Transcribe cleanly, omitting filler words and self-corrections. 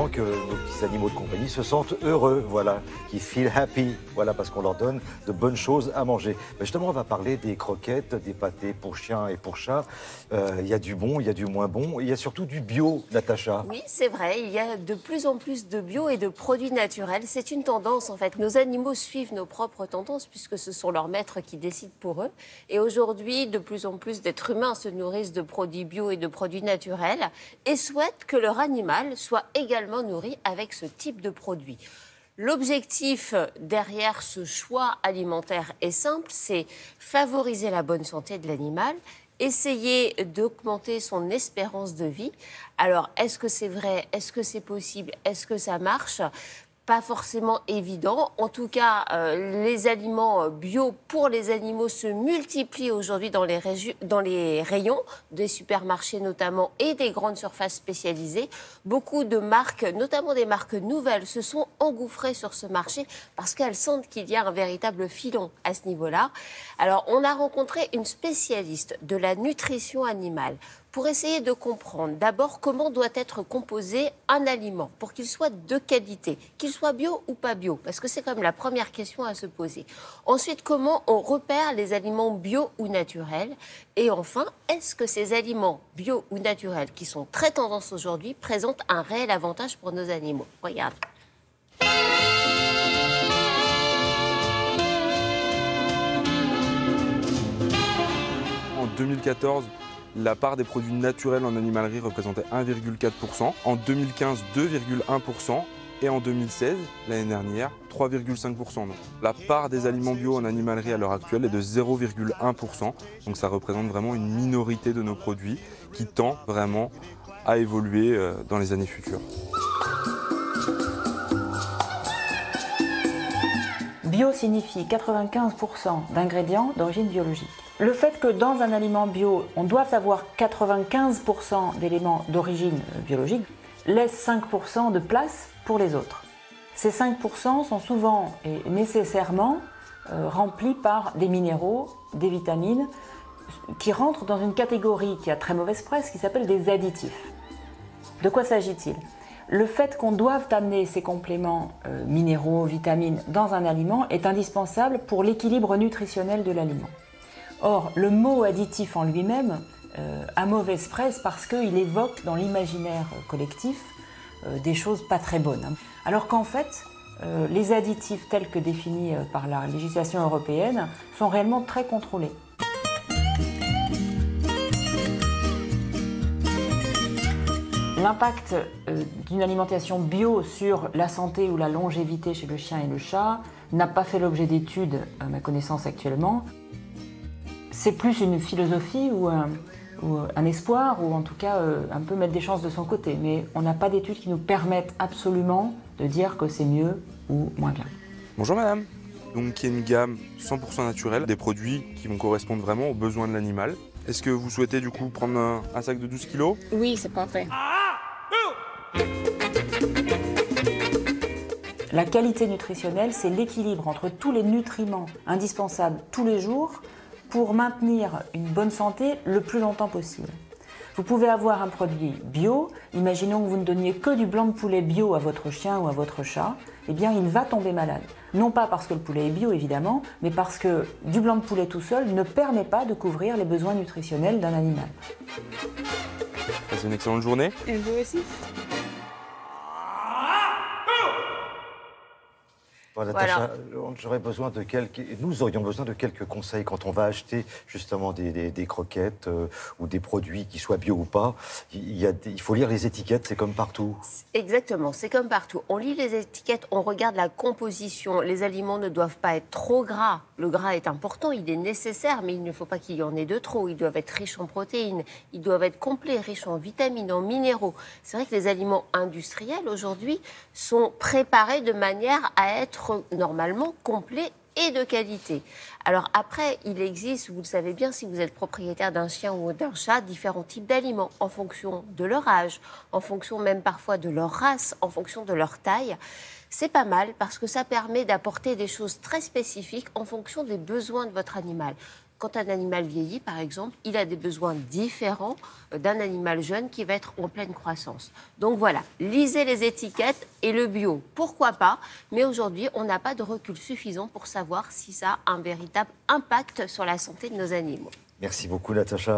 important que nos petits animaux de compagnie se sentent heureux, voilà, qu'ils feel happy, voilà, parce qu'on leur donne de bonnes choses à manger. Mais justement, on va parler des croquettes, des pâtés pour chiens et pour chats. Il y a du bon, il y a du moins bon, il y a surtout du bio, Natacha. Oui, c'est vrai, il y a de plus en plus de bio et de produits naturels. C'est une tendance, en fait. Nos animaux suivent nos propres tendances puisque ce sont leurs maîtres qui décident pour eux. Et aujourd'hui, de plus en plus d'êtres humains se nourrissent de produits bio et de produits naturels et souhaitent que leur animal soit également nourri avec ce type de produits. L'objectif derrière ce choix alimentaire est simple, c'est favoriser la bonne santé de l'animal, essayer d'augmenter son espérance de vie. Alors, est-ce que c'est vrai? Est-ce que c'est possible? Est-ce que ça marche? Pas forcément évident. En tout cas, les aliments bio pour les animaux se multiplient aujourd'hui dans les rayons des supermarchés notamment et des grandes surfaces spécialisées. Beaucoup de marques, notamment des marques nouvelles, se sont engouffrées sur ce marché parce qu'elles sentent qu'il y a un véritable filon à ce niveau-là. Alors, on a rencontré une spécialiste de la nutrition animale pour essayer de comprendre d'abord comment doit être composé un aliment pour qu'il soit de qualité, qu'il soit bio ou pas bio, parce que c'est quand même la première question à se poser. Ensuite, comment on repère les aliments bio ou naturels? Et enfin, est-ce que ces aliments bio ou naturels, qui sont très tendance aujourd'hui, présentent un réel avantage pour nos animaux? Regarde. En 2014, la part des produits naturels en animalerie représentait 1,4%, en 2015 2,1% et en 2016, l'année dernière, 3,5%. La part des aliments bio en animalerie à l'heure actuelle est de 0,1%, donc ça représente vraiment une minorité de nos produits qui tend vraiment à évoluer dans les années futures. Bio signifie 95% d'ingrédients d'origine biologique. Le fait que dans un aliment bio, on doive avoir 95% d'éléments d'origine biologique laisse 5% de place pour les autres. Ces 5% sont souvent et nécessairement remplis par des minéraux, des vitamines, qui rentrent dans une catégorie qui a très mauvaise presse, qui s'appelle des additifs. De quoi s'agit-il ? Le fait qu'on doive amener ces compléments minéraux, vitamines dans un aliment est indispensable pour l'équilibre nutritionnel de l'aliment. Or, le mot additif en lui-même a mauvaise presse parce qu'il évoque dans l'imaginaire collectif des choses pas très bonnes. Alors qu'en fait, les additifs tels que définis par la législation européenne sont réellement très contrôlés. L'impact d'une alimentation bio sur la santé ou la longévité chez le chien et le chat n'a pas fait l'objet d'études, à ma connaissance actuellement. C'est plus une philosophie ou un espoir, ou en tout cas un peu mettre des chances de son côté. Mais on n'a pas d'études qui nous permettent absolument de dire que c'est mieux ou moins bien. Bonjour madame. Donc il y a une gamme 100% naturelle, des produits qui vont correspondre vraiment aux besoins de l'animal. Est-ce que vous souhaitez du coup prendre un sac de 12 kilos? Oui, c'est parfait. La qualité nutritionnelle, c'est l'équilibre entre tous les nutriments indispensables tous les jours pour maintenir une bonne santé le plus longtemps possible. Vous pouvez avoir un produit bio, imaginons que vous ne donniez que du blanc de poulet bio à votre chien ou à votre chat, eh bien il va tomber malade. Non pas parce que le poulet est bio évidemment, mais parce que du blanc de poulet tout seul ne permet pas de couvrir les besoins nutritionnels d'un animal. Passez une excellente journée. Et vous aussi. Voilà, Natacha, nous aurions besoin de quelques conseils quand on va acheter justement des croquettes ou des produits qui soient bio ou pas. Il faut lire les étiquettes, c'est comme partout. Exactement, c'est comme partout. On lit les étiquettes, on regarde la composition. Les aliments ne doivent pas être trop gras. Le gras est important, il est nécessaire, mais il ne faut pas qu'il y en ait de trop. Ils doivent être riches en protéines, ils doivent être complets, riches en vitamines, en minéraux. C'est vrai que les aliments industriels aujourd'hui sont préparés de manière à être normalement complet et de qualité. Alors après, il existe, vous le savez bien, si vous êtes propriétaire d'un chien ou d'un chat, différents types d'aliments en fonction de leur âge, en fonction même parfois de leur race, en fonction de leur taille. C'est pas mal parce que ça permet d'apporter des choses très spécifiques en fonction des besoins de votre animal. quand un animal vieillit, par exemple, il a des besoins différents d'un animal jeune qui va être en pleine croissance. Donc voilà, lisez les étiquettes et le bio, pourquoi pas, mais aujourd'hui, on n'a pas de recul suffisant pour savoir si ça a un véritable impact sur la santé de nos animaux. Merci beaucoup, Natacha.